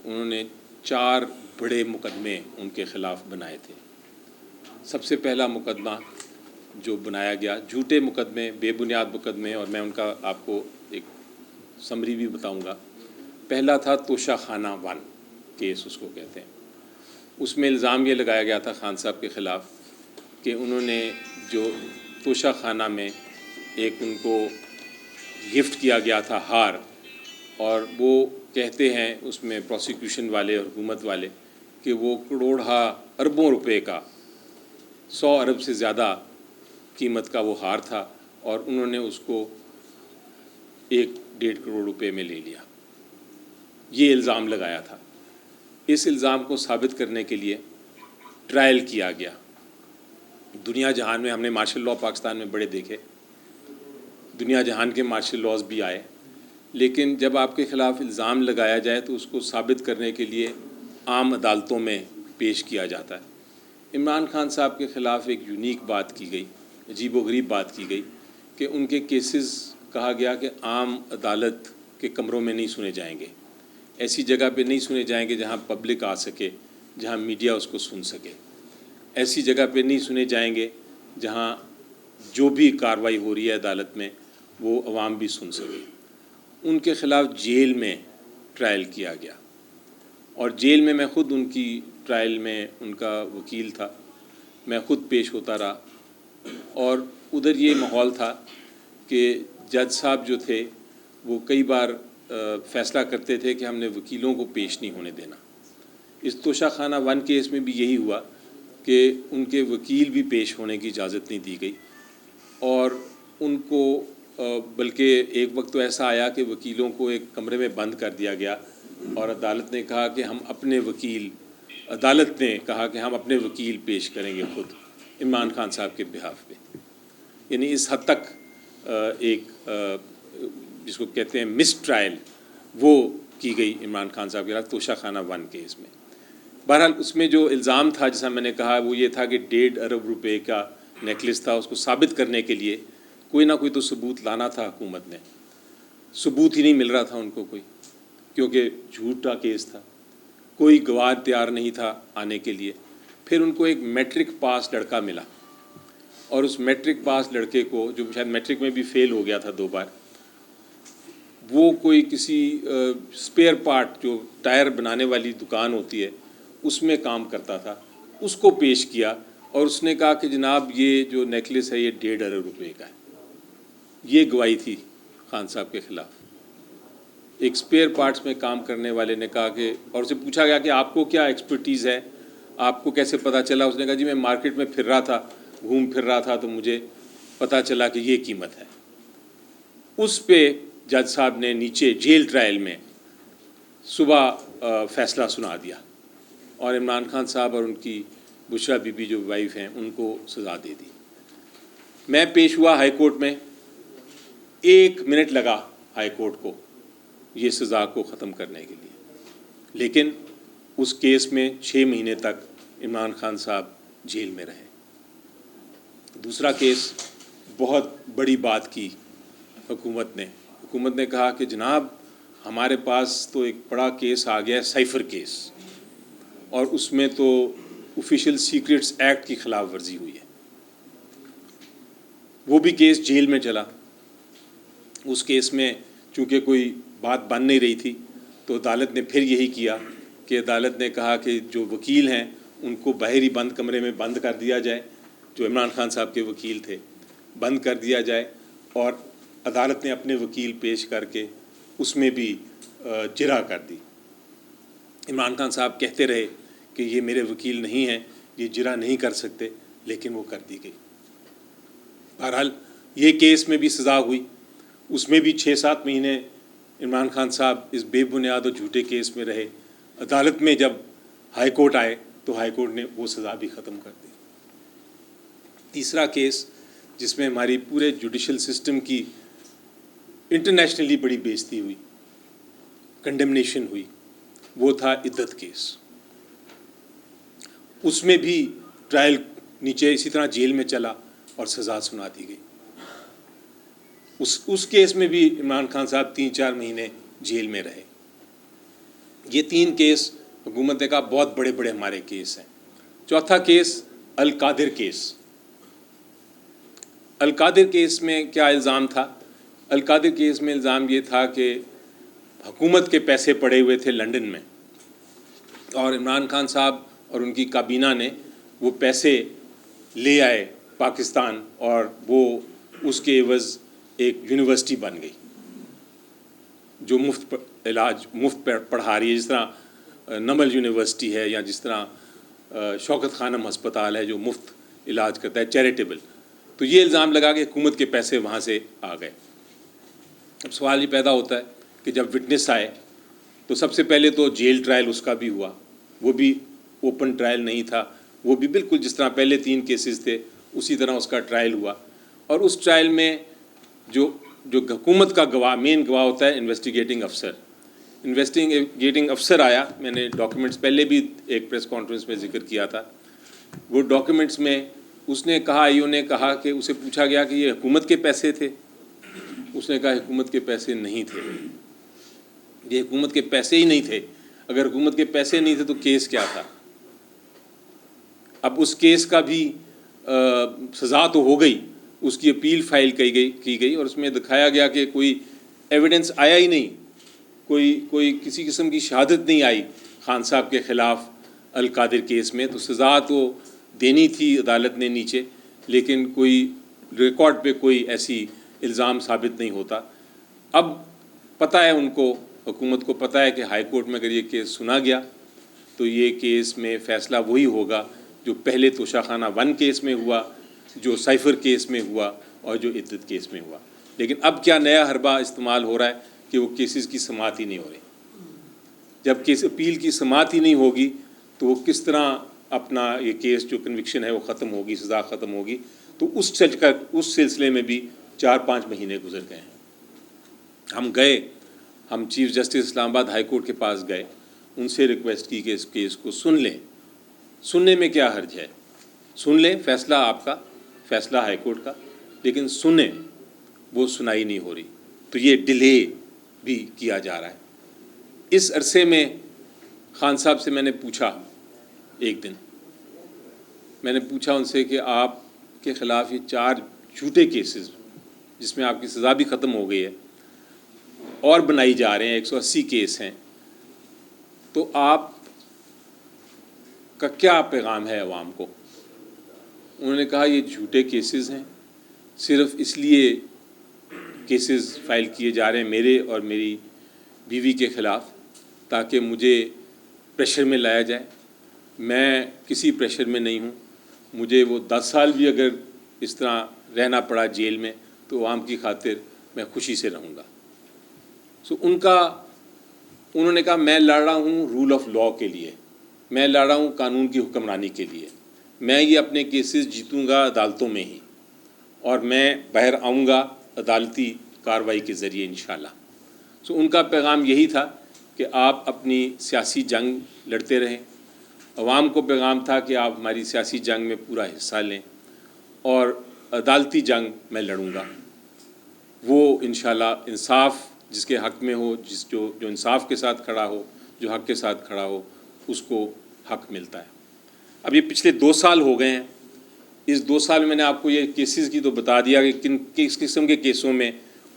انہوں نے 4 بڑے مقدمے ان کے خلاف بنائے تھے۔ سب سے پہلا مقدمہ جو بنایا گیا، جھوٹے مقدمے، بے بنیاد مقدمے، اور میں ان کا آپ کو ایک سمری بھی بتاؤں گا۔ پہلا تھا توشہ خانہ 1 کیس، اس کو کہتے ہیں۔ اس میں الزام یہ لگایا گیا تھا خان صاحب کے خلاف کہ انہوں نے جو توشہ خانہ میں ایک ان کو گفٹ کیا گیا تھا ہار، اور وہ کہتے ہیں اس میں پروسیکیوشن والے اور حکومت والے کہ وہ کروڑہا اربوں روپے کا، 100 ارب سے زیادہ قیمت کا وہ ہار تھا، اور انہوں نے اس کو 1-1.5 کروڑ روپے میں لے لیا۔ یہ الزام لگایا تھا۔ اس الزام کو ثابت کرنے کے لیے ٹرائل کیا گیا۔ دنیا جہان میں ہم نے مارشل لاء پاکستان میں بڑے دیکھے، دنیا جہان کے مارشل لاز بھی آئے، لیکن جب آپ کے خلاف الزام لگایا جائے تو اس کو ثابت کرنے کے لیے عام عدالتوں میں پیش کیا جاتا ہے۔ عمران خان صاحب کے خلاف ایک یونیک بات کی گئی، عجیب و غریب بات کی گئی کہ ان کے کیسز کہا گیا کہ عام عدالت کے کمروں میں نہیں سنے جائیں گے، ایسی جگہ پہ نہیں سنے جائیں گے جہاں پبلک آ سکے، جہاں میڈیا اس کو سن سکے، ایسی جگہ پہ نہیں سنے جائیں گے جہاں جو بھی کارروائی ہو رہی ہے عدالت میں وہ عوام بھی سن سکے۔ ان کے خلاف جیل میں ٹرائل کیا گیا، اور جیل میں خود ان کی ٹرائل میں ان کا وکیل تھا، میں خود پیش ہوتا رہا، اور ادھر یہ ماحول تھا کہ جج صاحب جو تھے وہ کئی بار فیصلہ کرتے تھے کہ ہم نے وکیلوں کو پیش نہیں ہونے دینا۔ اس توشہ خانہ 1 کیس میں بھی یہی ہوا کہ ان کے وکیل بھی پیش ہونے کی اجازت نہیں دی گئی، اور ان کو بلکہ ایک وقت تو ایسا آیا کہ وکیلوں کو ایک کمرے میں بند کر دیا گیا، اور عدالت نے کہا کہ ہم اپنے وکیل پیش کریں گے خود عمران خان صاحب کے بہاف پہ۔ یعنی اس حد تک ایک جس کو کہتے ہیں مس ٹرائل وہ کی گئی عمران خان صاحب کے خلاف توشہ خانہ 1 کیس میں۔ بہرحال اس میں جو الزام تھا، جیسا میں نے کہا، وہ یہ تھا کہ 1.5 ارب روپے کا نیکلس تھا۔ اس کو ثابت کرنے کے لیے کوئی نہ کوئی تو ثبوت لانا تھا حکومت نے، ثبوت ہی نہیں مل رہا تھا ان کو کوئی، کیونکہ جھوٹا کیس تھا، کوئی گواہ تیار نہیں تھا آنے کے لیے۔ پھر ان کو ایک میٹرک پاس لڑکا ملا، اور اس میٹرک پاس لڑکے کو، جو شاید میٹرک میں بھی فیل ہو گیا تھا 2 بار، وہ کوئی کسی اسپیئر پارٹ جو ٹائر بنانے والی دکان ہوتی ہے اس میں کام کرتا تھا، اس کو پیش کیا، اور اس نے کہا کہ جناب یہ جو نیکلس ہے یہ 1.5 ارب روپے کا ہے۔ یہ گواہی تھی خان صاحب کے خلاف۔ ایک اسپیئر پارٹس میں کام کرنے والے نے کہا کہ، اور اسے پوچھا گیا کہ آپ کو کیا ایکسپرٹیز ہے، آپ کو کیسے پتہ چلا؟ اس نے کہا جی میں مارکیٹ میں پھر رہا تھا، گھوم پھر رہا تھا، تو مجھے پتہ چلا کہ یہ قیمت ہے۔ اس پہ جج صاحب نے نیچے جیل ٹرائل میں صبح فیصلہ سنا دیا، اور عمران خان صاحب اور ان کی بشریٰ بی بی جو وائف ہیں ان کو سزا دے دی۔ میں پیش ہوا ہائی کورٹ میں، 1 منٹ لگا ہائی کورٹ کو یہ سزا کو ختم کرنے کے لیے، لیکن اس کیس میں 6 مہینے تک عمران خان صاحب جیل میں رہے۔ دوسرا کیس، بہت بڑی بات کی حکومت نے کہا کہ جناب ہمارے پاس تو ایک بڑا کیس آ گیا ہے، سائفر کیس، اور اس میں تو آفیشیل سیکرٹس ایکٹ کی خلاف ورزی ہوئی ہے۔ وہ بھی کیس جیل میں چلا۔ اس کیس میں چونکہ کوئی بات بن نہیں رہی تھی تو عدالت نے پھر یہی کیا کہ عدالت نے کہا کہ جو وکیل ہیں ان کو باہر ہی بند کمرے میں بند کر دیا جائے، جو عمران خان صاحب کے وکیل تھے بند کر دیا جائے، اور عدالت نے اپنے وکیل پیش کر کے اس میں بھی جرح کر دی۔ عمران خان صاحب کہتے رہے کہ یہ میرے وکیل نہیں ہیں، یہ جرح نہیں کر سکتے، لیکن وہ کر دی گئی۔ بہرحال یہ کیس میں بھی سزا ہوئی، اس میں بھی 6-7 مہینے عمران خان صاحب اس بے بنیاد اور جھوٹے کیس میں رہے۔ عدالت میں جب ہائی کورٹ آئے تو ہائی کورٹ نے وہ سزا بھی ختم کر دی۔ تیسرا کیس جس میں ہماری پورے جوڈیشل سسٹم کی انٹرنیشنلی بڑی بے عزتی ہوئی، کنڈمنیشن ہوئی، وہ تھا عدت کیس۔ اس میں بھی ٹرائل نیچے اسی طرح جیل میں چلا اور سزا سنا دی گئی۔ اس کیس میں بھی عمران خان صاحب 3-4 مہینے جیل میں رہے۔ یہ 3 کیس حکومت نے کہا بہت بڑے بڑے ہمارے کیس ہیں۔ چوتھا کیس القادر کیس۔ القادر کیس میں کیا الزام تھا؟ القادر کیس میں الزام یہ تھا کہ حکومت کے پیسے پڑے ہوئے تھے لنڈن میں، اور عمران خان صاحب اور ان کی کابینہ نے وہ پیسے لے آئے پاکستان، اور وہ اس کے عوض ایک یونیورسٹی بن گئی جو مفت علاج مفت پڑھا رہی ہے، جس طرح نمل یونیورسٹی ہے، یا جس طرح شوکت خانم ہسپتال ہے جو مفت علاج کرتا ہے، چیریٹیبل۔ تو یہ الزام لگا کہ حکومت کے پیسے وہاں سے آ گئے۔ اب سوال یہ پیدا ہوتا ہے کہ جب وٹنس آئے تو سب سے پہلے تو جیل ٹرائل اس کا بھی ہوا، وہ بھی اوپن ٹرائل نہیں تھا، وہ بھی بالکل جس طرح پہلے 3 کیسز تھے اسی طرح اس کا ٹرائل ہوا، اور اس ٹرائل میں جو حکومت کا گواہ، مین گواہ ہوتا ہے انویسٹیگیٹنگ افسر۔ انویسٹیگیٹنگ افسر آیا، میں نے ڈاکیومنٹس پہلے بھی ایک پریس کانفرنس میں ذکر کیا تھا، وہ ڈاکیومنٹس میں اس نے کہا، آئی او نے کہا کہ اسے پوچھا گیا کہ یہ حکومت کے پیسے تھے؟ اس نے کہا حکومت کے پیسے نہیں تھے، یہ حکومت کے پیسے ہی نہیں تھے۔ اگر حکومت کے پیسے نہیں تھے تو کیس کیا تھا؟ اب اس کیس کا بھی سزا تو ہو گئی، اس کی اپیل فائل کی گئی، اور اس میں دکھایا گیا کہ کوئی ایویڈنس آیا ہی نہیں، کوئی کسی قسم کی شہادت نہیں آئی خان صاحب کے خلاف القادر کیس میں، تو سزا تو دینی تھی عدالت نے نیچے، لیکن کوئی ریکارڈ پہ کوئی ایسی الزام ثابت نہیں ہوتا۔ اب پتہ ہے ان کو، حکومت کو پتہ ہے کہ ہائی کورٹ میں اگر یہ کیس سنا گیا تو یہ کیس میں فیصلہ وہی ہوگا جو پہلے توشہ خانہ 1 کیس میں ہوا، جو سائفر کیس میں ہوا، اور جو عدت کیس میں ہوا۔ لیکن اب کیا نیا حربہ استعمال ہو رہا ہے کہ وہ کیسز کی سماعت ہی نہیں ہو رہی۔ جب کیس اپیل کی سماعت ہی نہیں ہوگی تو وہ کس طرح اپنا یہ کیس جو کنوکشن ہے وہ ختم ہوگی، سزا ختم ہوگی؟ تو اس سلسلے میں بھی 4-5 مہینے گزر گئے ہیں۔ ہم چیف جسٹس اسلام آباد ہائی کورٹ کے پاس گئے، ان سے ریکویسٹ کی کہ اس کیس کو سن لیں۔ سننے میں کیا حرج ہے؟ سن لیں، فیصلہ آپ کا، فیصلہ ہائی کورٹ کا، لیکن سنیں، وہ سنائی نہیں ہو رہی، تو یہ ڈیلے بھی کیا جا رہا ہے۔ اس عرصے میں خان صاحب سے میں نے پوچھا، ایک دن میں نے پوچھا ان سے کہ آپ کے خلاف یہ 4 جھوٹے کیسز جس میں آپ کی سزا بھی ختم ہو گئی ہے اور بنائی جا رہے ہیں، 180 کیس ہیں، تو آپ کا کیا پیغام ہے عوام کو؟ انہوں نے کہا یہ جھوٹے کیسز ہیں، صرف اس لیے کیسز فائل کیے جا رہے ہیں میرے اور میری بیوی کے خلاف تاکہ مجھے پریشر میں لایا جائے۔ میں کسی پریشر میں نہیں ہوں، مجھے وہ 10 سال بھی اگر اس طرح رہنا پڑا جیل میں تو عوام کی خاطر میں خوشی سے رہوں گا۔ انہوں نے کہا میں لڑ رہا ہوں رول آف لاء کے لیے، میں لڑ رہا ہوں قانون کی حکمرانی کے لیے، میں یہ اپنے کیسز جیتوں گا عدالتوں میں ہی، اور میں باہر آؤں گا عدالتی کارروائی کے ذریعے انشاءاللہ۔ ان کا پیغام یہی تھا کہ آپ اپنی سیاسی جنگ لڑتے رہیں۔ عوام کو پیغام تھا کہ آپ ہماری سیاسی جنگ میں پورا حصہ لیں، اور عدالتی جنگ میں لڑوں گا، وہ انشاءاللہ انصاف جس کے حق میں ہو، جو انصاف کے ساتھ کھڑا ہو، جو حق کے ساتھ کھڑا ہو، اس کو حق ملتا ہے۔ اب یہ پچھلے 2 سال ہو گئے ہیں، اس 2 سال میں نے آپ کو یہ کیسز کی تو بتا دیا کہ کس قسم کے کیسوں میں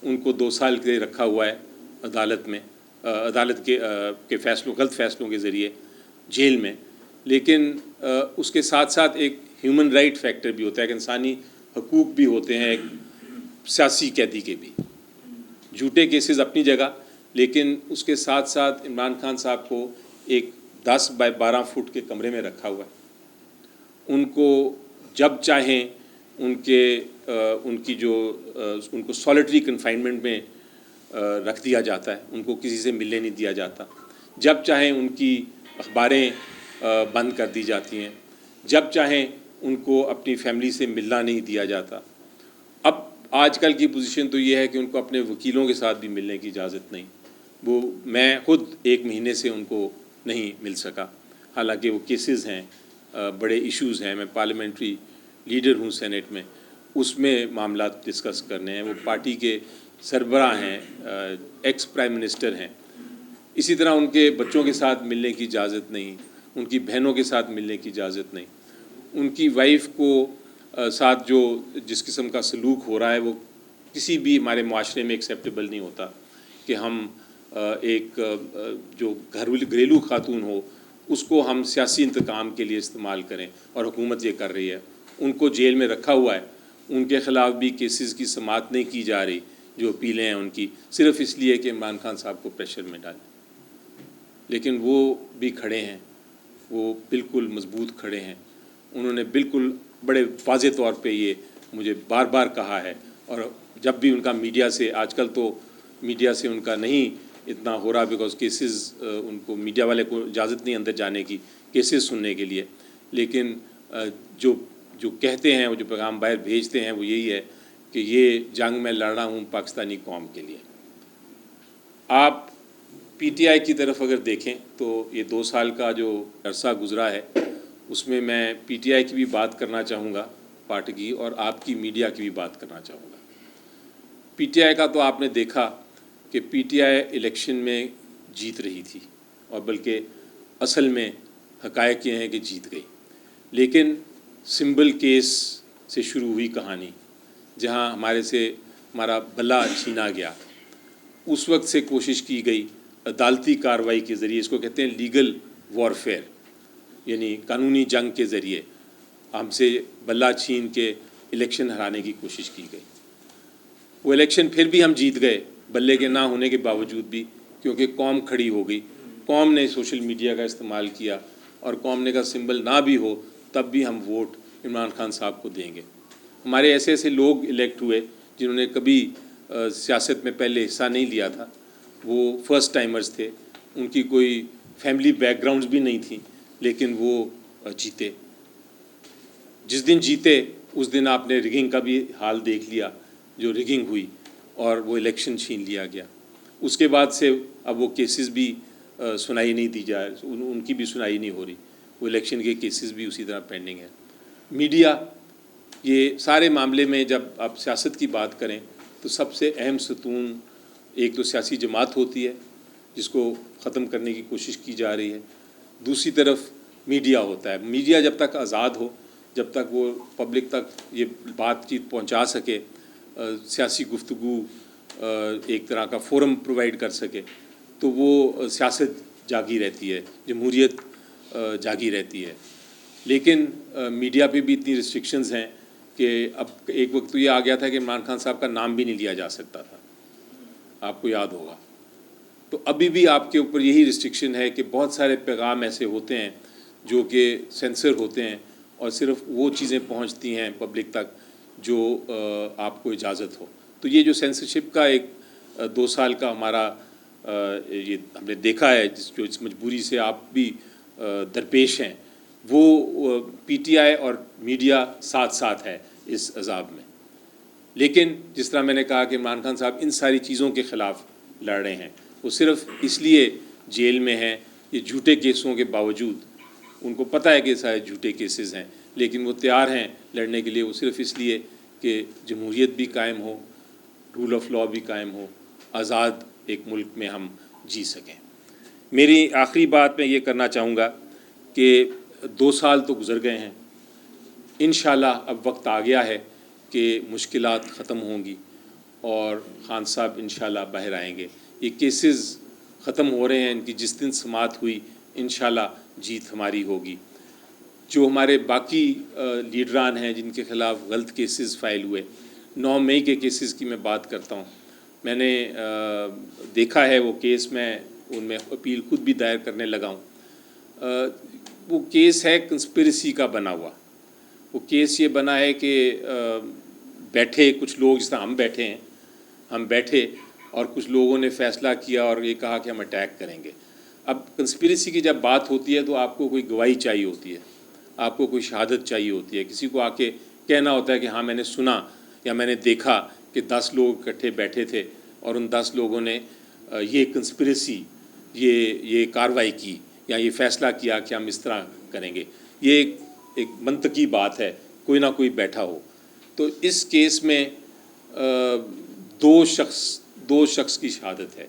ان کو 2 سال کے رکھا ہوا ہے عدالت میں، عدالت کے فیصلوں، غلط فیصلوں کے ذریعے جیل میں، لیکن اس کے ساتھ ساتھ ایک ہیومن رائٹ فیکٹر بھی ہوتا ہے، کہ انسانی حقوق بھی ہوتے ہیں ایک سیاسی قیدی کے بھی۔ جھوٹے کیسز اپنی جگہ، لیکن اس کے ساتھ ساتھ عمران خان صاحب کو ایک 10 بائی 12 فٹ کے کمرے میں رکھا ہوا ہے، ان کو جب چاہیں ان کو سالیٹری کنفائنمنٹ میں رکھ دیا جاتا ہے، ان کو کسی سے ملنے نہیں دیا جاتا، جب چاہیں ان کی اخباریں بند کر دی جاتی ہیں، جب چاہیں ان کو اپنی فیملی سے ملنا نہیں دیا جاتا۔ اب آج کل کی پوزیشن تو یہ ہے کہ ان کو اپنے وکیلوں کے ساتھ بھی ملنے کی اجازت نہیں، میں خود 1 مہینے سے ان کو نہیں مل سکا، حالانکہ وہ کیسز ہیں، بڑے ایشوز ہیں، میں پارلیمنٹری لیڈر ہوں سینیٹ میں، اس میں معاملات ڈسکس کرنے ہیں، وہ پارٹی کے سربراہ ہیں، ایکس پرائم منسٹر ہیں، اسی طرح ان کے بچوں کے ساتھ ملنے کی اجازت نہیں، ان کی بہنوں کے ساتھ ملنے کی اجازت نہیں، ان کی وائف کو ساتھ جو جس قسم کا سلوک ہو رہا ہے وہ کسی بھی ہمارے معاشرے میں ایکسیپٹیبل نہیں ہوتا کہ ہم ایک جو گھریلو خاتون ہو اس کو ہم سیاسی انتقام کے لیے استعمال کریں، اور حکومت یہ کر رہی ہے۔ ان کو جیل میں رکھا ہوا ہے، ان کے خلاف بھی کیسز کی سماعت نہیں کی جا رہی، جو اپیلیں ہیں ان کی، صرف اس لیے کہ عمران خان صاحب کو پریشر میں ڈالیں۔ لیکن وہ بھی کھڑے ہیں، وہ بالکل مضبوط کھڑے ہیں، انہوں نے بالکل بڑے واضح طور پہ یہ مجھے بار بار کہا ہے، اور جب بھی ان کا میڈیا سے، آج کل تو میڈیا سے ان کا نہیں اتنا ہو رہا بیکاز کیسز ان کو میڈیا والے کو اجازت نہیں اندر جانے کی کیسز سننے کے لیے، لیکن جو کہتے ہیں، وہ جو پیغام باہر بھیجتے ہیں وہ یہی ہے کہ یہ جنگ میں لڑ رہا ہوں پاکستانی قوم کے لیے۔ آپ پی ٹی آئی کی طرف اگر دیکھیں تو یہ 2 سال کا جو عرصہ گزرا ہے اس میں پی ٹی آئی کی بھی بات کرنا چاہوں گا پارٹی کی، اور آپ کی میڈیا کی بھی بات کرنا چاہوں گا۔ پی ٹی آئی کا تو آپ نے دیکھا کہ پی ٹی آئی الیکشن میں جیت رہی تھی، اور بلکہ اصل میں حقائق یہ ہیں کہ جیت گئی، لیکن سمبل کیس سے شروع ہوئی کہانی، جہاں ہمارا بلا چھینا گیا، اس وقت سے کوشش کی گئی عدالتی کارروائی کے ذریعے، اس کو کہتے ہیں لیگل وارفیئر، یعنی قانونی جنگ کے ذریعے ہم سے بلا چھین کے الیکشن ہرانے کی کوشش کی گئی۔ وہ الیکشن پھر بھی ہم جیت گئے بلے کے نہ ہونے کے باوجود بھی، کیونکہ قوم کھڑی ہو گئی، قوم نے سوشل میڈیا کا استعمال کیا، اور قوم نے کہا سمبل نہ بھی ہو تب بھی ہم ووٹ عمران خان صاحب کو دیں گے۔ ہمارے ایسے لوگ الیکٹ ہوئے جنہوں نے کبھی سیاست میں پہلے حصہ نہیں لیا تھا، وہ فرسٹ ٹائمرز تھے، ان کی کوئی فیملی بیک گراؤنڈز بھی نہیں تھیں، لیکن وہ جیتے۔ جس دن جیتے اس دن آپ نے ریگنگ کا بھی حال دیکھ لیا، جو ریگنگ ہوئی اور وہ الیکشن چھین لیا گیا۔ اس کے بعد سے اب وہ کیسز بھی سنائی نہیں دی جا رہی، ان کی بھی سنائی نہیں ہو رہی، وہ الیکشن کے کیسز بھی اسی طرح پینڈنگ ہیں۔ میڈیا، یہ سارے معاملے میں جب آپ سیاست کی بات کریں تو سب سے اہم ستون ایک تو سیاسی جماعت ہوتی ہے جس کو ختم کرنے کی کوشش کی جا رہی ہے، دوسری طرف میڈیا ہوتا ہے۔ میڈیا جب تک آزاد ہو، جب تک وہ پبلک تک یہ بات چیت پہنچا سکے، سیاسی گفتگو ایک طرح کا فورم پرووائڈ کر سکے، تو وہ سیاست جاگی رہتی ہے، جمہوریت جاگی رہتی ہے۔ لیکن میڈیا پہ بھی اتنی ریسٹرکشنز ہیں کہ اب ایک وقت تو یہ آ گیا تھا کہ عمران خان صاحب کا نام بھی نہیں لیا جا سکتا تھا، آپ کو یاد ہوگا۔ تو ابھی بھی آپ کے اوپر یہی ریسٹرکشن ہے کہ بہت سارے پیغام ایسے ہوتے ہیں جو کہ سینسر ہوتے ہیں، اور صرف وہ چیزیں پہنچتی ہیں پبلک تک جو آپ کو اجازت ہو۔ تو یہ جو سینسرشپ کا ایک 2 سال کا ہمارا یہ ہم نے دیکھا ہے، جو اس مجبوری سے آپ بھی درپیش ہیں، وہ پی ٹی آئی اور میڈیا ساتھ ساتھ ہے اس عذاب میں۔ لیکن جس طرح میں نے کہا کہ عمران خان صاحب ان ساری چیزوں کے خلاف لڑ رہے ہیں، وہ صرف اس لیے جیل میں ہیں، یہ جھوٹے کیسوں کے باوجود، ان کو پتہ ہے کہ سارے جھوٹے کیسز ہیں، لیکن وہ تیار ہیں لڑنے کے لیے، وہ صرف اس لیے کہ جمہوریت بھی قائم ہو، رول آف لاء بھی قائم ہو، آزاد ایک ملک میں ہم جی سکیں۔ میری آخری بات میں یہ کرنا چاہوں گا کہ 2 سال تو گزر گئے ہیں، انشاءاللہ اب وقت آ گیا ہے کہ مشکلات ختم ہوں گی اور خان صاحب انشاءاللہ باہر آئیں گے۔ یہ کیسز ختم ہو رہے ہیں، ان کی جس دن سماعت ہوئی انشاءاللہ جیت ہماری ہوگی۔ جو ہمارے باقی لیڈران ہیں جن کے خلاف غلط کیسز فائل ہوئے، 9 مئی کے کیسز کی میں بات کرتا ہوں، میں نے دیکھا ہے وہ کیس، میں ان میں اپیل خود بھی دائر کرنے لگا ہوں۔ وہ کیس ہے کنسپریسی کا بنا ہوا۔ وہ کیس یہ بنا ہے کہ بیٹھے کچھ لوگ، جس طرح ہم بیٹھے ہیں، ہم بیٹھے اور کچھ لوگوں نے فیصلہ کیا اور یہ کہا کہ ہم اٹیک کریں گے۔ اب کنسپریسی کی جب بات ہوتی ہے تو آپ کو کوئی گواہی چاہیے ہوتی ہے، آپ کو کوئی شہادت چاہیے ہوتی ہے، کسی کو آ کے کہنا ہوتا ہے کہ ہاں میں نے سنا یا میں نے دیکھا کہ 10 لوگ اکٹھے بیٹھے تھے اور ان 10 لوگوں نے یہ کنسپریسی، یہ کارروائی کی یا یہ فیصلہ کیا کہ ہم اس طرح کریں گے۔ یہ ایک منطقی بات ہے، کوئی نہ کوئی بیٹھا ہو۔ تو اس کیس میں دو شخص کی شہادت ہے،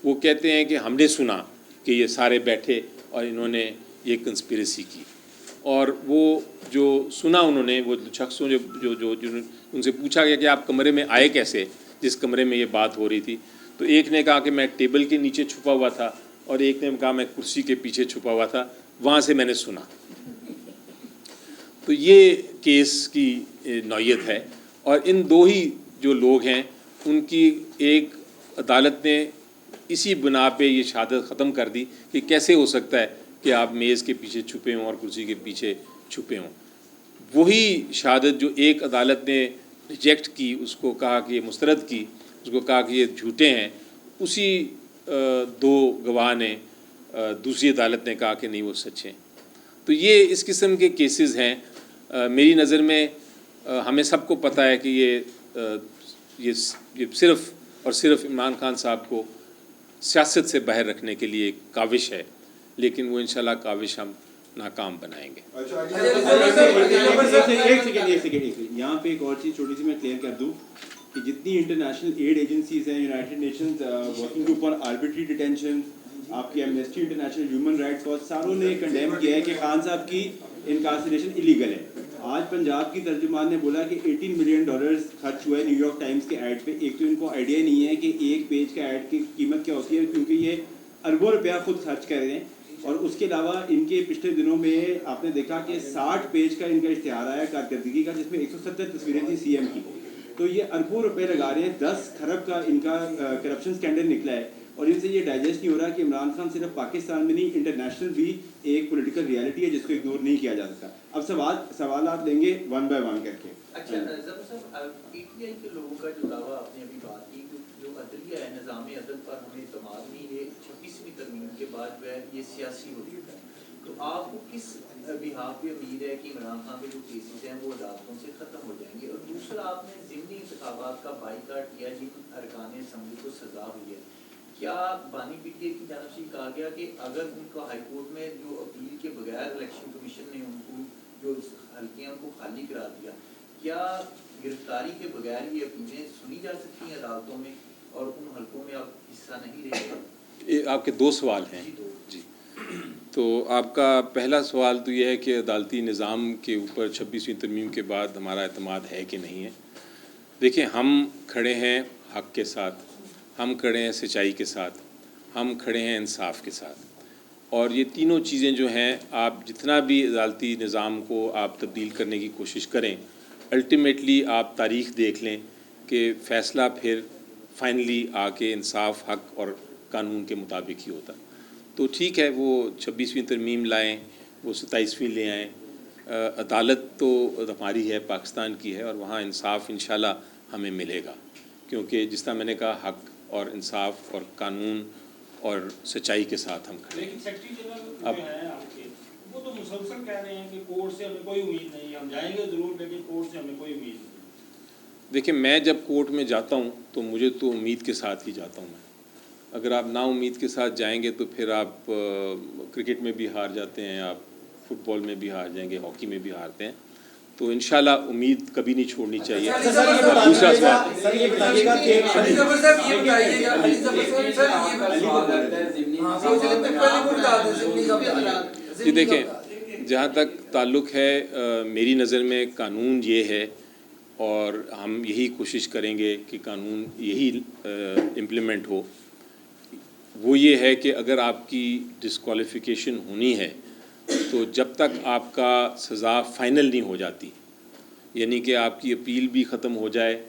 وہ کہتے ہیں کہ ہم نے سنا کہ یہ سارے بیٹھے اور انہوں نے یہ کنسپریسی کی، اور وہ جو سنا انہوں نے، وہ شخصوں جو ان سے پوچھا گیا کہ آپ کمرے میں آئے کیسے جس کمرے میں یہ بات ہو رہی تھی، تو ایک نے کہا کہ میں ٹیبل کے نیچے چھپا ہوا تھا، اور ایک نے کہا میں کرسی کے پیچھے چھپا ہوا تھا، وہاں سے میں نے سنا۔ تو یہ کیس کی نوعیت ہے، اور ان دو ہی جو لوگ ہیں ان کی ایک عدالت نے اسی بنا پہ یہ شہادت ختم کر دی کہ کیسے ہو سکتا ہے کہ آپ میز کے پیچھے چھپے ہوں اور کرسی کے پیچھے چھپے ہوں۔ وہی شہادت جو ایک عدالت نے ریجیکٹ کی، اس کو کہا کہ یہ مسترد کی، اس کو کہا کہ یہ جھوٹے ہیں، اسی دو گواہ نے دوسری عدالت نے کہا کہ نہیں وہ سچ ہیں۔ تو یہ اس قسم کے کیسز ہیں۔ میری نظر میں ہمیں سب کو پتہ ہے کہ یہ صرف اور صرف عمران خان صاحب کو سیاست سے باہر رکھنے کے لیے ایک کاوش ہے، لیکن وہ انشاءاللہ کاوش ہم ناکام بنائیں گے۔ ایک سیکنڈ یہاں پہ ایک اور چیز چھوٹی سی میں کلیئر کر دوں کہ جتنی انٹرنیشنل ایڈ ایجنسیز ہیں، United nations working group on arbitrary detention, آپ کی Amnesty international, human rights watch, ساروں نے کنڈیم کیا ہے کہ خان صاحب کی انکارسریشن ایلیگل ہے۔ آج پنجاب کی ترجمان نے بولا کہ $18 ملین خرچ ہوا ہے نیو یارک ٹائمز کے ایڈ پہ۔ ایک تو ان کو آئیڈیا نہیں ہے کہ ایک پیج کا ایڈ کی قیمت کیا ہوتی ہے، کیونکہ یہ اربوں روپیہ خود خرچ کر رہے ہیں، اور اس کے علاوہ ان کے پچھلے دنوں میں آپ نے دیکھا کہ 60 پیج کا ان کا اشتہار آیا کارکردگی کا، جس میں 170 تصویریں تھیں سی ایم کی۔ تو یہ اربوں روپے لگا رہے ہیں، 10 کھرب کا ان کا کرپشن سکینڈل نکلا ہے، اور ان سے یہ ڈائجسٹ نہیں ہو رہا کہ عمران خان صرف پاکستان میں نہیں، انٹرنیشنل بھی ایک پولیٹیکل ریالٹی ہے جس کو اگنور نہیں کیا جا سکتا۔ اب سوالات لیں گے ون بائی ون کر کے۔ اچھا ظفر صاحب، پی ٹی آئی کے لوگوں کا جو دعویٰ آپ نے ابھی بات کی، جو عدلیہ ہے، نظام عدل پر ہمیں اعتماد نہیں ہے، 26ویں ترمیم کے بعد جو ہے یہ سیاسی ہو چکا ہے، تو آپ کو کس بحاف پہ امید ہے کہ عمران خان کے جو کیسز ہیں وہ عدالتوں سے ختم ہو جائیں گے؟ اور دوسرا، آپ نے ضمنی انتخابات کا بائیکاٹ کیا جن ارکان اسمبلی کو سزا ہوئی ہے، کیا بانی پی ٹی آئی کی جانب سے یہ کہا گیا کہ اگر ان کو ہائی کورٹ میں جو اپیل کے بغیر الیکشن کمیشن نے ان کو جو حلقے ہیں ان کو خالی کرا دیا، کیا گرفتاری کے بغیر یہ اپیلیں سنی جا سکتی ہیں عدالتوں میں، اور ان حلقوں میں اب حصہ نہیں رہے گا؟ آپ کے دو سوال ہیں جی۔ تو آپ کا پہلا سوال تو یہ ہے کہ عدالتی نظام کے اوپر 26ویں ترمیم کے بعد ہمارا اعتماد ہے کہ نہیں ہے۔ دیکھیں، ہم کھڑے ہیں حق کے ساتھ، ہم کھڑے ہیں سچائی کے ساتھ، ہم کھڑے ہیں انصاف کے ساتھ، اور یہ تینوں چیزیں جو ہیں، آپ جتنا بھی عدالتی نظام کو آپ تبدیل کرنے کی کوشش کریں، الٹیمیٹلی آپ تاریخ دیکھ لیں کہ فیصلہ پھر فائنلی آ کے انصاف، حق اور قانون کے مطابق ہی ہوتا۔ تو ٹھیک ہے، وہ 26ویں ترمیم لائیں، وہ 27ویں لے آئیں، عدالت تو ہماری ہے، پاکستان کی ہے، اور وہاں انصاف انشاءاللہ ہمیں ملے گا، کیونکہ جس طرح میں نے کہا، حق اور انصاف اور قانون اور سچائی کے ساتھ ہم کھڑے ہیں۔ لیکن سیکرٹری جنرل جو ہیں آپ کے، وہ تو مسلسل کہہ رہے ہیں کہ کورٹ سے ہمیں کوئی امید نہیں ہے، ہم جائیں گے ضرور لیکن کورٹ سے ہمیں کوئی امید نہیں۔ دیکھیں، میں جب کورٹ میں جاتا ہوں تو مجھے تو امید کے ساتھ ہی جاتا ہوں میں۔ اگر آپ نا امید کے ساتھ جائیں گے تو پھر آپ کرکٹ میں بھی ہار جاتے ہیں، آپ فٹ بال میں بھی ہار جائیں گے، ہاکی میں بھی ہارتے ہیں، تو انشاءاللہ امید کبھی نہیں چھوڑنی چاہیے۔ دوسرا سوال جی، دیکھیں، جہاں تک تعلق ہے، میری نظر میں قانون یہ ہے، اور ہم یہی کوشش کریں گے کہ قانون یہی امپلیمنٹ ہو، وہ یہ ہے کہ اگر آپ کی ڈسکوالیفیکیشن ہونی ہے تو جب تک آپ کا سزا فائنل نہیں ہو جاتی، یعنی کہ آپ کی اپیل بھی ختم ہو جائے،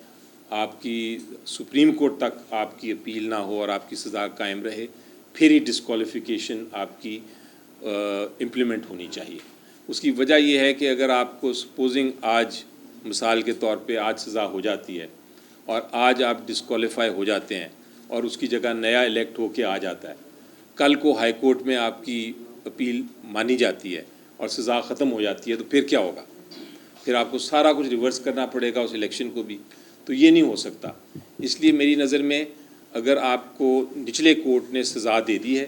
آپ کی سپریم کورٹ تک آپ کی اپیل نہ ہو اور آپ کی سزا قائم رہے، پھر ہی ڈسکوالیفیکیشن آپ کی امپلیمنٹ ہونی چاہیے۔ اس کی وجہ یہ ہے کہ اگر آپ کو سپوزنگ آج مثال کے طور پہ آج سزا ہو جاتی ہے اور آج آپ ڈسکوالیفائی ہو جاتے ہیں اور اس کی جگہ نیا الیکٹ ہو کے آ جاتا ہے، کل کو ہائی کورٹ میں آپ کی اپیل مانی جاتی ہے اور سزا ختم ہو جاتی ہے، تو پھر کیا ہوگا؟ پھر آپ کو سارا کچھ ریورس کرنا پڑے گا، اس الیکشن کو بھی، تو یہ نہیں ہو سکتا۔ اس لیے میری نظر میں اگر آپ کو نچلے کورٹ نے سزا دے دی ہے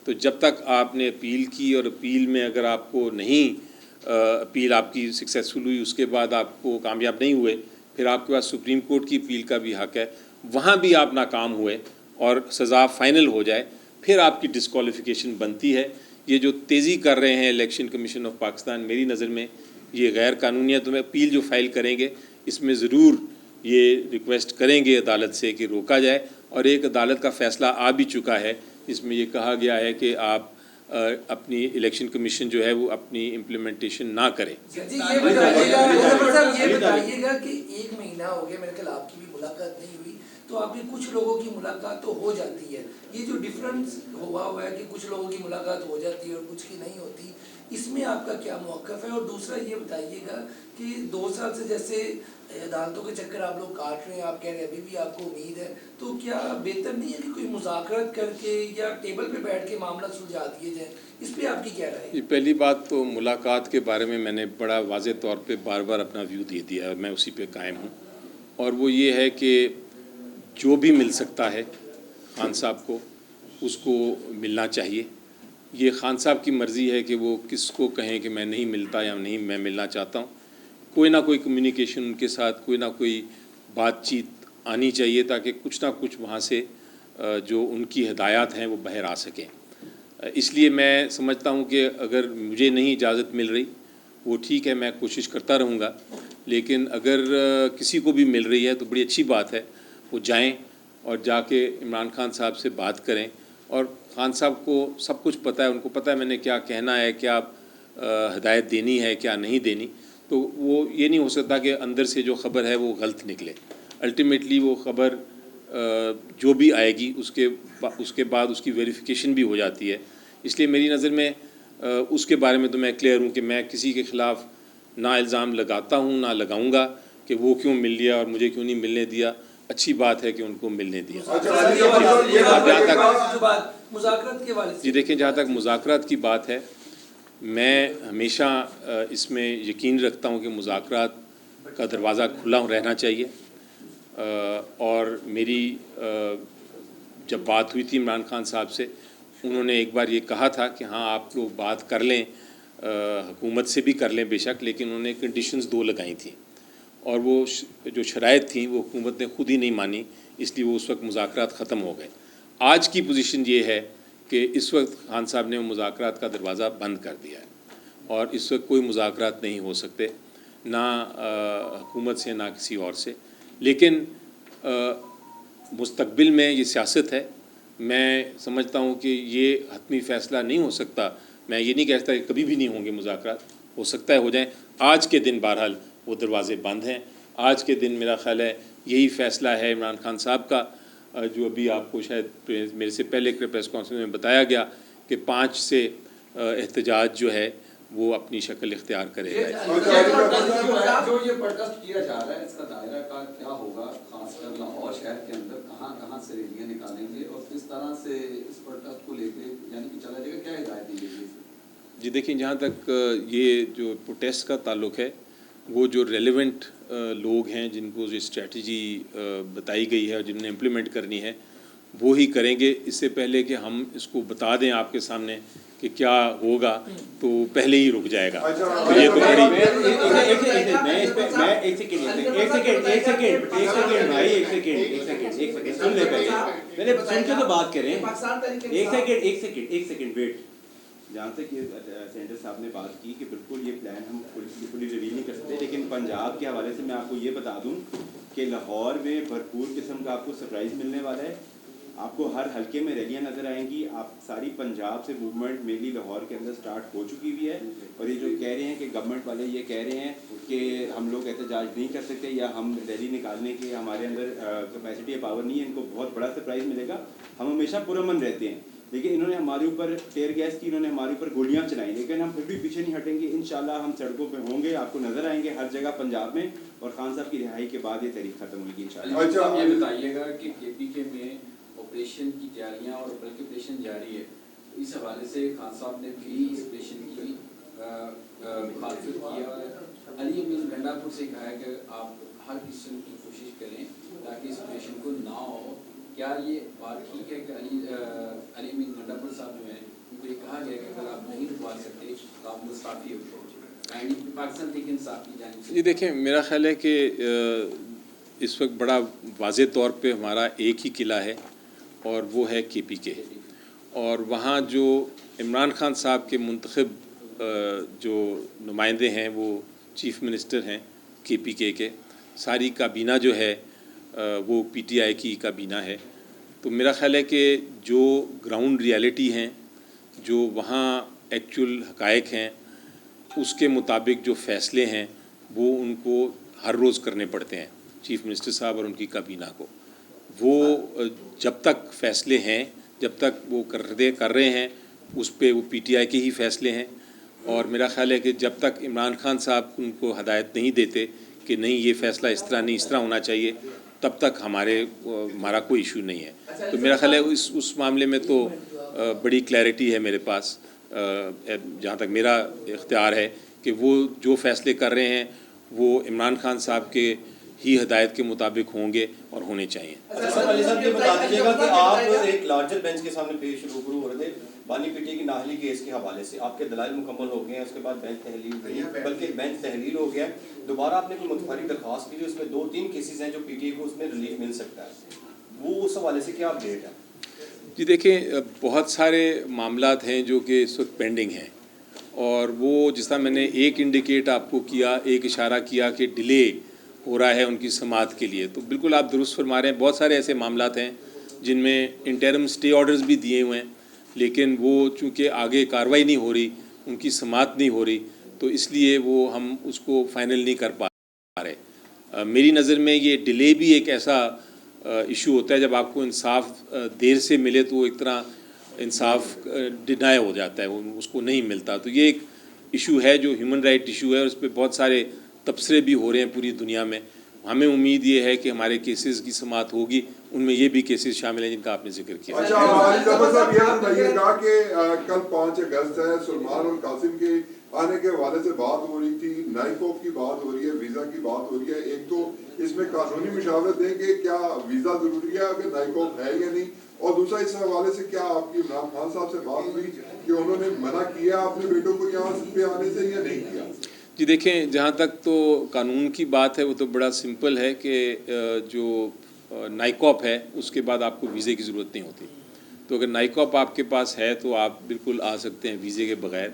تو جب تک آپ نے اپیل کی، اور اپیل میں اگر آپ کو نہیں اپیل آپ کی سکسیزفل ہوئی، اس کے بعد آپ کو کامیاب نہیں ہوئے، پھر آپ کے پاس سپریم کورٹ کی اپیل کا بھی حق ہے، وہاں بھی آپ ناکام ہوئے اور سزا فائنل ہو جائے پھر آپ کی ڈسکوالیفیکیشن بنتی ہے. یہ جو تیزی کر رہے ہیں الیکشن کمیشن آف پاکستان، میری نظر میں یہ غیر قانونی ہے. تو میں اپیل جو فائل کریں گے اس میں ضرور یہ ریکویسٹ کریں گے عدالت سے کہ روکا جائے. اور ایک عدالت کا فیصلہ آ بھی چکا ہے، اس میں یہ کہا گیا ہے کہ آپ اپنی الیکشن کمیشن جو ہے وہ اپنی امپلیمنٹیشن نہ کرے. جی یہ بتائیے گا مظفر صاحب، یہ بتائیے گا کہ 1 مہینہ ہو گیا میرے خیال آپ کی بھی ملاقات نہیں ہوئی، تو آپ کی کچھ لوگوں کی ملاقات تو ہو جاتی ہے. یہ جو ڈفرینس ہوا ہے کہ کچھ لوگوں کی ملاقات ہو جاتی ہے اور کچھ کی نہیں ہوتی، اس میں آپ کا کیا موقف ہے؟ اور دوسرا یہ بتائیے گا کہ 2 سال سے جیسے عدالتوں کے چکر آپ لوگ کاٹ رہے ہیں، آپ کہہ رہے ہیں ابھی بھی آپ کو امید ہے، تو کیا بہتر نہیں ہے کہ کوئی مذاکرات کر کے یا ٹیبل پہ بیٹھ کے معاملہ سلجھا دیے جائیں؟ اس پہ آپ کی کیا رائے ہے؟ یہ پہلی بات تو ملاقات کے بارے میں نے بڑا واضح طور پہ بار بار اپنا ویو دے دیا ہے، میں اسی پہ قائم ہوں. اور وہ یہ ہے کہ جو بھی مل سکتا ہے خان صاحب کو اس کو ملنا چاہیے. یہ خان صاحب کی مرضی ہے کہ وہ کس کو کہیں کہ میں نہیں ملتا یا نہیں میں ملنا چاہتا ہوں. کوئی نہ کوئی کمیونیکیشن ان کے ساتھ، کوئی نہ کوئی بات چیت آنی چاہیے تاکہ کچھ نہ کچھ وہاں سے جو ان کی ہدایات ہیں وہ باہر آ سکیں. اس لیے میں سمجھتا ہوں کہ اگر مجھے نہیں اجازت مل رہی وہ ٹھیک ہے، میں کوشش کرتا رہوں گا. لیکن اگر کسی کو بھی مل رہی ہے تو بڑی اچھی بات ہے، وہ جائیں اور جا کے عمران خان صاحب سے بات کریں. اور خان صاحب کو سب کچھ پتہ ہے، ان کو پتہ ہے میں نے کیا کہنا ہے، کیا ہدایت دینی ہے، کیا نہیں دینی. تو وہ یہ نہیں ہو سکتا کہ اندر سے جو خبر ہے وہ غلط نکلے. الٹیمیٹلی وہ خبر جو بھی آئے گی اس کے بعد اس کی ویریفیکیشن بھی ہو جاتی ہے. اس لیے میری نظر میں اس کے بارے میں تو میں کلیئر ہوں کہ میں کسی کے خلاف نہ الزام لگاتا ہوں نہ لگاؤں گا کہ وہ کیوں مل لیا اور مجھے کیوں نہیں ملنے دیا. اچھی بات ہے کہ ان کو ملنے دیا. مذاکرات کے والے جی دیکھیں، جہاں تک مذاکرات کی بات ہے، میں ہمیشہ اس میں یقین رکھتا ہوں کہ مذاکرات کا دروازہ کھلا رہنا چاہیے. اور میری جب بات ہوئی تھی عمران خان صاحب سے، انہوں نے ایک بار یہ کہا تھا کہ ہاں آپ لوگ بات کر لیں، حکومت سے بھی کر لیں بے شک، لیکن انہوں نے کنڈیشنز 2 لگائی تھیں اور وہ جو شرائط تھیں وہ حکومت نے خود ہی نہیں مانی، اس لیے وہ اس وقت مذاکرات ختم ہو گئے. آج کی پوزیشن یہ ہے کہ اس وقت خان صاحب نے مذاکرات کا دروازہ بند کر دیا ہے اور اس وقت کوئی مذاکرات نہیں ہو سکتے، نہ حکومت سے نہ کسی اور سے. لیکن مستقبل میں یہ سیاست ہے، میں سمجھتا ہوں کہ یہ حتمی فیصلہ نہیں ہو سکتا. میں یہ نہیں کہتا کہ کبھی بھی نہیں ہوں گے مذاکرات، ہو سکتا ہے ہو جائیں. آج کے دن بہرحال وہ دروازے بند ہیں. آج کے دن میرا خیال ہے یہی فیصلہ ہے عمران خان صاحب کا، جو ابھی آپ کو شاید میرے سے پہلے پریس کانفرنس میں بتایا گیا کہ 5 سے احتجاج جو ہے وہ اپنی شکل اختیار کرے گا. جو یہ پروٹیسٹ کیا جا رہا ہے اس کا دائرہ کا کیا ہوگا؟ خاص کر لاہور شہر کے اندر کہاں سے ریلیاں نکالیں گے اور کس طرح سے اس پروٹیسٹ کو لے کے یعنی کہ چلا جائے گا؟ کیا ہدایت دی گئی ہے؟ جی دیکھیں، جہاں تک یہ جو پروٹیسٹ کا تعلق ہے، وہ جو ریلیونٹ لوگ ہیں جن کو جو اسٹریٹجی بتائی گئی ہے اور جن نے امپلیمنٹ کرنی ہے وہ ہی کریں گے. اس سے پہلے کہ ہم اس کو بتا دیں آپ کے سامنے کہ کیا ہوگا تو پہلے ہی رک جائے گا. تو یہ تو بڑی سن کے تو بات کریں. ایک سیکنڈ ویٹ. جہاں تک یہ سینٹر صاحب نے بات کی کہ بالکل یہ پلان ہم بالکل ریویل نہیں کر سکتے، لیکن پنجاب کے حوالے سے میں آپ کو یہ بتا دوں کہ لاہور میں بھرپور قسم کا آپ کو سرپرائز ملنے والا ہے. آپ کو ہر حلقے میں ریلیاں نظر آئیں گی. آپ ساری پنجاب سے موومنٹ مینلی لاہور کے اندر سٹارٹ ہو چکی ہوئی ہے. اور یہ جو کہہ رہے ہیں کہ گورنمنٹ والے یہ کہہ رہے ہیں کہ ہم لوگ احتجاج نہیں کر سکتے یا ہم ریلی نکالنے کے ہمارے اندر کیپیسٹی یا پاور نہیں ہے، ان کو بہت بڑا سرپرائز ملے گا. ہم ہمیشہ پرامن رہتے ہیں، لیکن انہوں نے ہمارے اوپر ٹیئر گیس کی، انہوں نے ہمارے اوپر گولیاں چلائیں، لیکن ہم پھر بھی پیچھے نہیں ہٹیں گے. انشاءاللہ ہم سڑکوں پہ ہوں گے، آپ کو نظر آئیں گے ہر جگہ پنجاب میں. اور خان صاحب کی رہائی کے بعد یہ تحریک ختم ہوگی انشاءاللہ. یہ بتائیے گا کہ کے پی کے میں آپریشن کی تیاریاں اور بلکہ آپریشن جاری ہے، اس حوالے سے خان صاحب نے بھی اس آپریشن کی مخالفت کی ہے. علی امین گنڈا پور سے کہا ہے کہ آپ ہر قسم کی کوشش کریں تاکہ اس آپریشن کو نہ ہو. کیا یہ بات ٹھیک ہے کہ علی امین گنڈا پور صاحب جو ہیں ان کو یہ کہا گیا کہ اگر آپ نہیں رکوا سکتے تو آپ مستعفی ہو جائیں؟ پاکستان تحریک انصاف کی جانب سے جی دیکھیں، میرا خیال ہے کہ اس وقت بڑا واضح طور پہ ہمارا ایک ہی قلعہ ہے اور وہ ہے KPK. اور وہاں جو عمران خان صاحب کے منتخب جو نمائندے ہیں وہ چیف منسٹر ہیں KPK کے. ساری کابینہ جو ہے وہ PTI کی کابینہ ہے. تو میرا خیال ہے کہ جو گراؤنڈ ریالٹی ہیں، جو وہاں ایکچول حقائق ہیں، اس کے مطابق جو فیصلے ہیں وہ ان کو ہر روز کرنے پڑتے ہیں چیف منسٹر صاحب اور ان کی کابینہ کو. وہ جب تک فیصلے ہیں، جب تک وہ کر رہے ہیں، اس پہ وہ PTI کے ہی فیصلے ہیں. اور میرا خیال ہے کہ جب تک عمران خان صاحب ان کو ہدایت نہیں دیتے کہ نہیں یہ فیصلہ اس طرح نہیں، اس طرح ہونا چاہیے، تب تک ہمارا کوئی ایشو نہیں ہے. تو میرا خیال ہے اس معاملے میں تو بڑی کلیئرٹی ہے میرے پاس، جہاں تک میرا اختیار ہے کہ وہ جو فیصلے کر رہے ہیں وہ عمران خان صاحب کے ہی ہدایت کے مطابق ہوں گے اور ہونے چاہیے. سر علی صاحب یہ بتا دیجیے گا کہ آپ ایک لارجر بینچ کے سامنے پیش روبرو ہو رہے تھے بانی PTI کی نااہلی کیس کے حوالے سے. آپ کے دلائل مکمل ہو گئے ہیں، اس کے بعد بینچ تحلیل ہو گیا ہے. دوبارہ آپ نے کوئی متفاری درخواست کی جو اس میں 2-3 کیسز ہیں جو PTI کو اس میں ریلیف مل سکتا ہے، وہ اس حوالے سے کیا اپڈیٹ ہے؟ جی دیکھیں، بہت سارے معاملات ہیں جو کہ اس وقت پینڈنگ ہیں، اور وہ جس طرح میں نے ایک انڈیکیٹ آپ کو کیا، ایک اشارہ کیا کہ ڈیلے ہو رہا ہے ان کی سماعت کے لیے، تو بالکل آپ درست فرما رہے ہیں. بہت سارے ایسے معاملات ہیں جن میں انٹرم اسٹے آرڈرز بھی دیے ہوئے ہیں، لیکن وہ چونکہ آگے کارروائی نہیں ہو رہی، ان کی سماعت نہیں ہو رہی، تو اس لیے وہ ہم اس کو فائنل نہیں کر پا رہے. میری نظر میں یہ ڈیلے بھی ایک ایسا ایشو ہوتا ہے، جب آپ کو انصاف دیر سے ملے تو ایک طرح انصاف ڈینائی ہو جاتا ہے، اس کو نہیں ملتا. تو یہ ایک ایشو ہے جو ہیومن رائٹ ایشو ہے، اور اس پہ بہت سارے تبصرے بھی ہو رہے ہیں پوری دنیا میں. ہمیں امید یہ ہے کہ ہمارے کیسز کی سماعت ہوگی، ان میں یہ بھی کیسز شامل ہیں جن کا آپ نے ذکر کیا. اچھا علی ظفر صاحب یہ بتائیے گا کہ کل 5 اگست ہے، سلمان اور قاسم کے آنے کے حوالے سے بات ہو رہی تھی، نائکوف کی بات ہو رہی ہے، ویزا کی بات ہو رہی ہے. ایک تو اس میں قانونی مشاورت دیں کہ کیا ویزا ضروری ہے اگر نائکوف ہے یا نہیں، اور دوسرا اس حوالے سے کیا آپ کی عمران خان صاحب سے بات ہوئی کہ انہوں نے منع کیا اپنے بیٹوں کو یہاں پہ آنے سے یا نہیں کیا؟ جی دیکھیں، جہاں تک تو قانون کی بات ہے وہ تو بڑا سمپل ہے کہ جو نائکوپ ہے اس کے بعد آپ کو ویزے کی ضرورت نہیں ہوتی. تو اگر نائکوپ آپ کے پاس ہے تو آپ بالکل آ سکتے ہیں ویزے کے بغیر.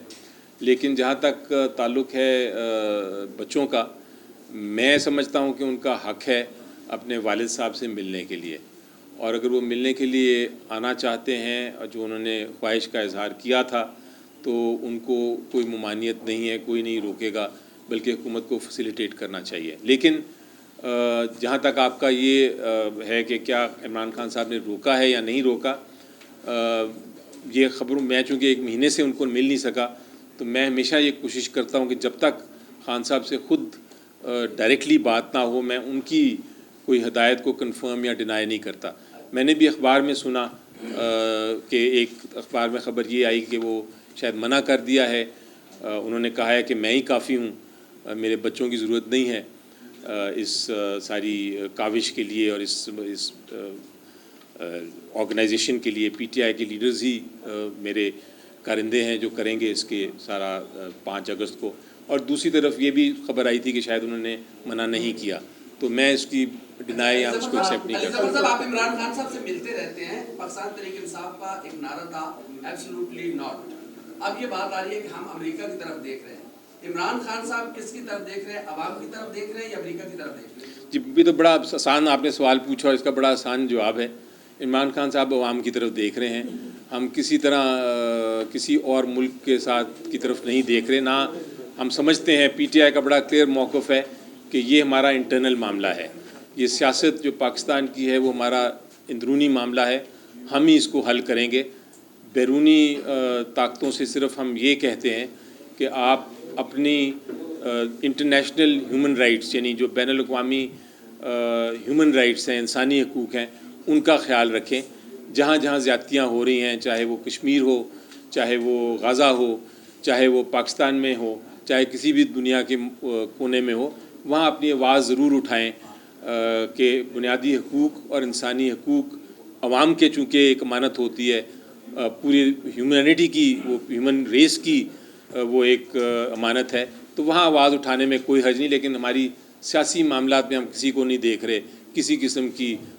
لیکن جہاں تک تعلق ہے بچوں کا، میں سمجھتا ہوں کہ ان کا حق ہے اپنے والد صاحب سے ملنے کے لیے، اور اگر وہ ملنے کے لیے آنا چاہتے ہیں اور جو انہوں نے خواہش کا اظہار کیا تھا تو ان کو کوئی ممانعت نہیں ہے، کوئی نہیں روکے گا، بلکہ حکومت کو فیسیلیٹیٹ کرنا چاہیے. لیکن جہاں تک آپ کا یہ ہے کہ کیا عمران خان صاحب نے روکا ہے یا نہیں روکا، یہ خبروں میں چونکہ 1 مہینے سے ان کو مل نہیں سکا، تو میں ہمیشہ یہ کوشش کرتا ہوں کہ جب تک خان صاحب سے خود ڈائریکٹلی بات نہ ہو میں ان کی کوئی ہدایت کو کنفرم یا ڈینائی نہیں کرتا. میں نے بھی اخبار میں سنا کہ ایک اخبار میں خبر یہ آئی کہ وہ شاید منع کر دیا ہے، انہوں نے کہا ہے کہ میں ہی کافی ہوں، میرے بچوں کی ضرورت نہیں ہے اس ساری کاوش کے لیے، اور اس آرگنائزیشن کے لیے PTI کے لیڈرز ہی میرے کارندے ہیں جو کریں گے اس کے سارا 5 اگست کو. اور دوسری طرف یہ بھی خبر آئی تھی کہ شاید انہوں نے منع نہیں کیا، تو میں اس کی ڈینائی یا اس کو ایکسیپٹ نہیں کرتا. صاحب آپ عمران خان صاحب سے ملتے رہتے ہیں، پاکستان تحریک انصاف کا ایک نعرہ تھا ایبسولوٹلی ناٹ. اب یہ بات آ رہی ہے کہ ہم امریکہ کی طرف دیکھ رہے ہیں. عمران خان صاحب کس کی طرف دیکھ رہے ہیں؟ عوام کی طرف دیکھ رہے ہیں یا امریکہ کی طرف دیکھ رہے ہیں؟ جی یہ تو بڑا آسان آپ نے سوال پوچھا، اور اس کا بڑا آسان جواب ہے. عمران خان صاحب عوام کی طرف دیکھ رہے ہیں. ہم کسی طرح کسی اور ملک کے ساتھ کی طرف نہیں دیکھ رہے. نہ ہم سمجھتے ہیں PTI کا بڑا کلیئر موقف ہے کہ یہ ہمارا انٹرنل معاملہ ہے، یہ سیاست جو پاکستان کی ہے وہ ہمارا اندرونی معاملہ ہے، ہم ہی اس کو حل کریں گے. بیرونی طاقتوں سے صرف ہم یہ کہتے ہیں کہ آپ اپنی انٹرنیشنل ہیومن رائٹس، یعنی جو بین الاقوامی ہیومن رائٹس ہیں، انسانی حقوق ہیں، ان کا خیال رکھیں. جہاں جہاں زیادتیاں ہو رہی ہیں، چاہے وہ کشمیر ہو، چاہے وہ غزہ ہو، چاہے وہ پاکستان میں ہو، چاہے کسی بھی دنیا کے کونے میں ہو، وہاں اپنی آواز ضرور اٹھائیں کہ بنیادی حقوق اور انسانی حقوق عوام کے چونکہ ایک امانت ہوتی ہے، پوری ہیومینٹی کی، وہ ہیومن ریس کی وہ ایک امانت ہے، تو وہاں آواز اٹھانے میں کوئی حرج نہیں. لیکن ہماری سیاسی معاملات میں ہم کسی کو نہیں دیکھ رہے کسی قسم کی